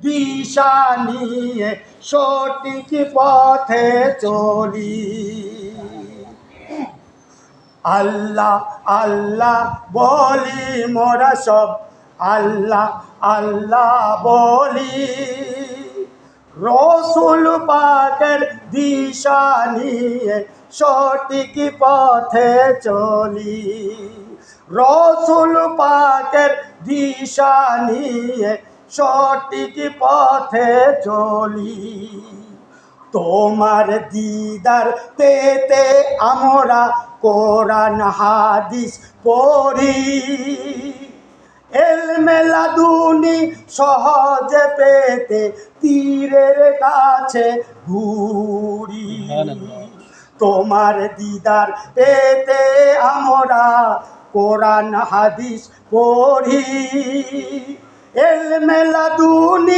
দিশা নিয়ে সঠিক পথে চলি। আল্লাহ আল্লাহ বলি মোরা সব, আল্লাহ আল্লাহ বলি। রসুল পাকের দিশা নিয়ে সঠিক পথে চলি। রসুল পাকের দিশা নিয়ে সঠিক পথে চলি। তোমার দিদার পেতে আমরা কোরআন হাদিস পড়ি। ইলমে লাদুনি সহজে পেতে পীরের কাছে ঘুরি। তোমার দিদার পেতে আমরা কোরআন হাদিস পড়ি। ইলমে লাদুনি